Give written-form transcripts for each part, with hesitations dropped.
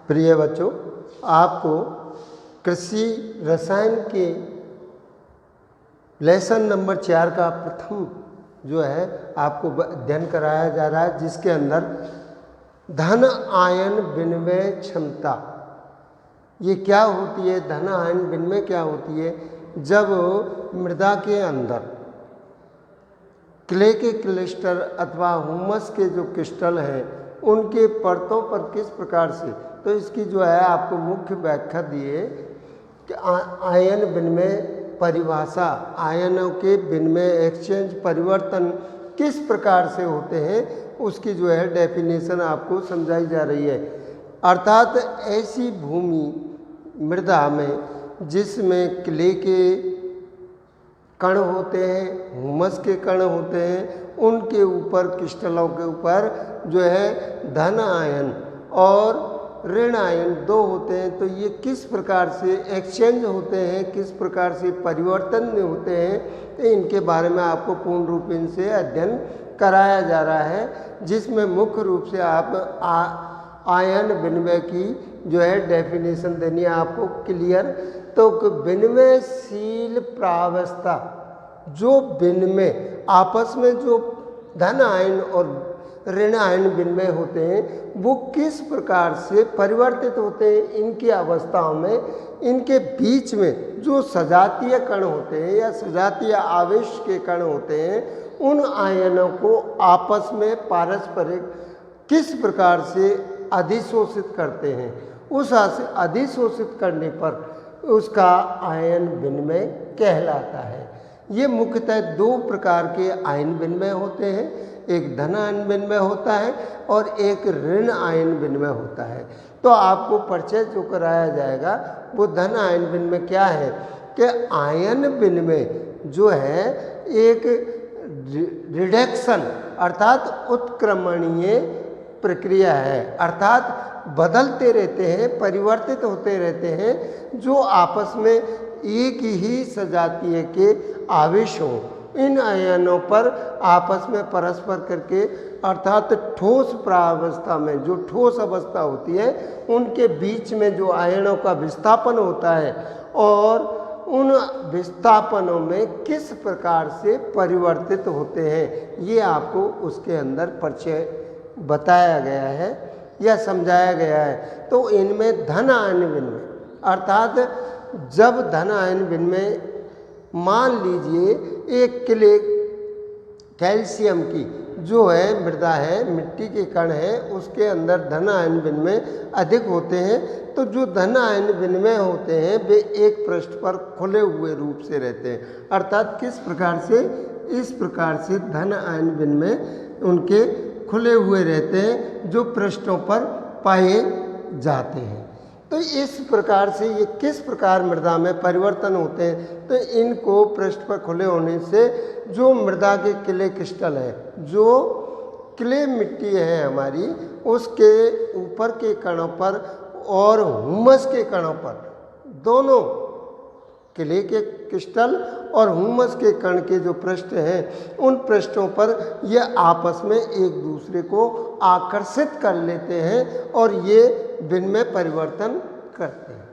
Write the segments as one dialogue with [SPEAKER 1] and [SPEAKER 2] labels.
[SPEAKER 1] प्रिय बच्चों, आपको कृषि रसायन के लेसन नंबर 4 का प्रथम जो है आपको अध्ययन कराया जा रहा है, जिसके अंदर धन आयन विनिमय क्षमता ये क्या होती है। धन आयन विनिमय क्या होती है? जब मृदा के अंदर क्ले के क्लिस्टर अथवा हुमस के जो क्रिस्टल हैं उनके परतों पर किस प्रकार से, तो इसकी जो है आपको मुख्य व्याख्या दी है कि आयन विनिमय परिभाषा, आयनों के विनिमय एक्सचेंज परिवर्तन किस प्रकार से होते हैं उसकी जो है डेफिनेशन आपको समझाई जा रही है। अर्थात ऐसी भूमि मृदा में जिसमें क्ले के कण होते हैं, हुमस के कण होते हैं, उनके ऊपर क्रिस्टलों के ऊपर जो है धन आयन और ऋण आयन दो होते हैं। तो ये किस प्रकार से एक्सचेंज होते हैं, किस प्रकार से परिवर्तन होते हैं, तो इनके बारे में आपको पूर्ण रूप से अध्ययन कराया जा रहा है, जिसमें मुख्य रूप से आप आयन विनिमय की जो है डेफिनेशन देनी है आपको क्लियर। तो विनिमयशील प्रावस्था, जो विनिमय आपस में जो धन आयन और ऋण आयन विनिमय होते हैं वो किस प्रकार से परिवर्तित होते हैं, इनकी अवस्थाओं में इनके बीच में जो सजातीय कण होते हैं या सजातीय आवेश के कण होते हैं, उन आयनों को आपस में पारस्परिक किस प्रकार से अधिशोषित करते हैं। उस अधिशोषित करने पर उसका आयन विनिमय कहलाता है। ये मुख्यतः दो प्रकार के आयन विनिमय होते हैं, एक धन आयन विनिमय होता है और एक ऋण आयन विनिमय होता है। तो आपको परिचय जो कराया जाएगा वो धन आयन विनिमय क्या है कि आयन विनिमय जो है एक रिडक्शन अर्थात उत्क्रमणीय प्रक्रिया है, अर्थात बदलते रहते हैं, परिवर्तित होते रहते हैं, जो आपस में एक ही सजातीय के आवेश हों। इन आयनों पर आपस में परस्पर करके अर्थात ठोस प्रावस्था में जो ठोस अवस्था होती है उनके बीच में जो आयनों का विस्थापन होता है और उन विस्थापनों में किस प्रकार से परिवर्तित होते हैं, ये आपको उसके अंदर परिचय बताया गया है या समझाया गया है। तो इनमें धन आयन विनिमय अर्थात जब धन आयन विनिमय मान लीजिए एक क्ले कैल्शियम की जो है मृदा है, मिट्टी के कण है, उसके अंदर धन आयन विनिमय अधिक होते हैं। तो जो धन आयन विनिमय होते हैं वे एक पृष्ठ पर खुले हुए रूप से रहते हैं, अर्थात किस प्रकार से, इस प्रकार से धन आयन विनिमय उनके खुले हुए रहते हैं जो पृष्ठों पर पाए जाते हैं। तो इस प्रकार से ये किस प्रकार मृदा में परिवर्तन होते हैं, तो इनको पृष्ठ पर खुले होने से जो मृदा के क्ले क्रिस्टल है, जो क्ले मिट्टी है हमारी, उसके ऊपर के कणों पर और हुमस के कणों पर, दोनों क्ले के क्रिस्टल और हुमस के कण के जो पृष्ठ हैं उन पृष्ठों पर ये आपस में एक दूसरे को आकर्षित कर लेते हैं और ये विनिमय परिवर्तन करते हैं।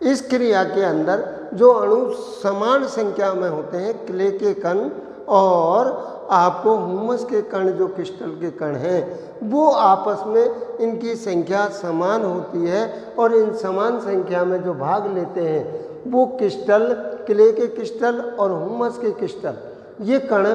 [SPEAKER 1] इस क्रिया के अंदर जो अणु समान संख्या में होते हैं, क्ले के कण और आपको हुमस के कण जो क्रिस्टल के कण हैं, वो आपस में इनकी संख्या समान होती है और इन समान संख्या में जो भाग लेते हैं वो क्रिस्टल, क्ले के क्रिस्टल और हुमस के क्रिस्टल, ये कण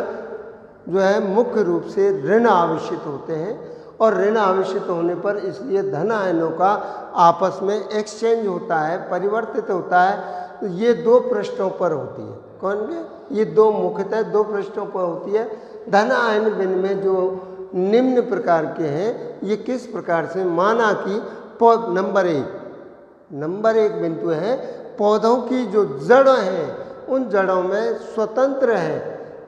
[SPEAKER 1] जो है मुख्य रूप से ऋण आवेशित होते हैं और ऋण आवेशित होने पर इसलिए धन आयनों का आपस में एक्सचेंज होता है, परिवर्तित होता है। तो ये दो पृष्ठों पर होती है। कौन के? ये दो मुख्यतः दो पृष्ठों पर होती है। धन आयन विनिमय जो निम्न प्रकार के हैं, ये किस प्रकार से, माना कि नंबर एक बिंदु है, पौधों की जो जड़ हैं उन जड़ों में स्वतंत्र है।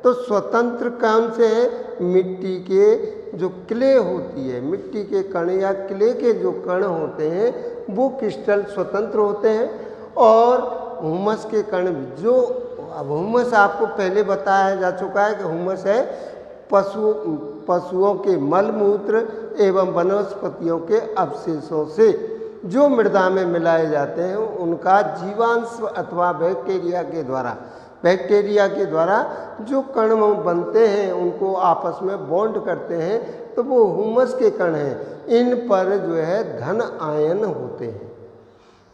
[SPEAKER 1] तो स्वतंत्र कौन से है? मिट्टी के जो क्ले होती है, मिट्टी के कण या क्ले के जो कण होते हैं वो क्रिस्टल स्वतंत्र होते हैं और हुमस के कण जो, अब हुमस आपको पहले बताया जा चुका है कि हुमस है पशुओं के मलमूत्र एवं वनस्पतियों के अवशेषों से जो मृदा में मिलाए जाते हैं उनका जीवांश अथवा बैक्टीरिया के द्वारा जो कण बनते हैं उनको आपस में बॉन्ड करते हैं, तो वो हुमस के कण हैं। इन पर जो है धन आयन होते हैं।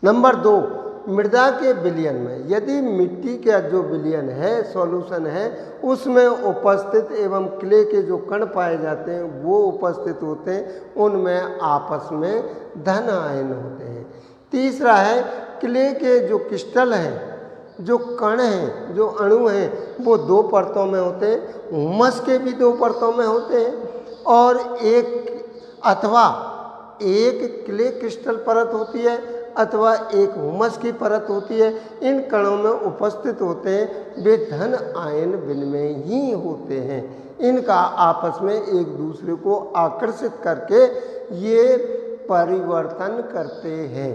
[SPEAKER 1] नंबर 2, मृदा के विलयन में यदि मिट्टी का जो विलयन है, सॉल्यूशन है, उसमें उपस्थित एवं क्ले के जो कण पाए जाते हैं वो उपस्थित होते हैं, उनमें आपस में धन आयन होते हैं। तीसरा है क्ले के जो क्रिस्टल हैं, जो कण हैं, जो अणु हैं, वो 2 परतों में होते हैं। हुमस के भी 2 परतों में होते हैं और एक क्ले क्रिस्टल परत होती है अथवा एक हुमस की परत होती है। इन कणों में उपस्थित होते हैं, वे धन आयन विनिमय ही होते हैं। इनका आपस में एक दूसरे को आकर्षित करके ये परिवर्तन करते हैं।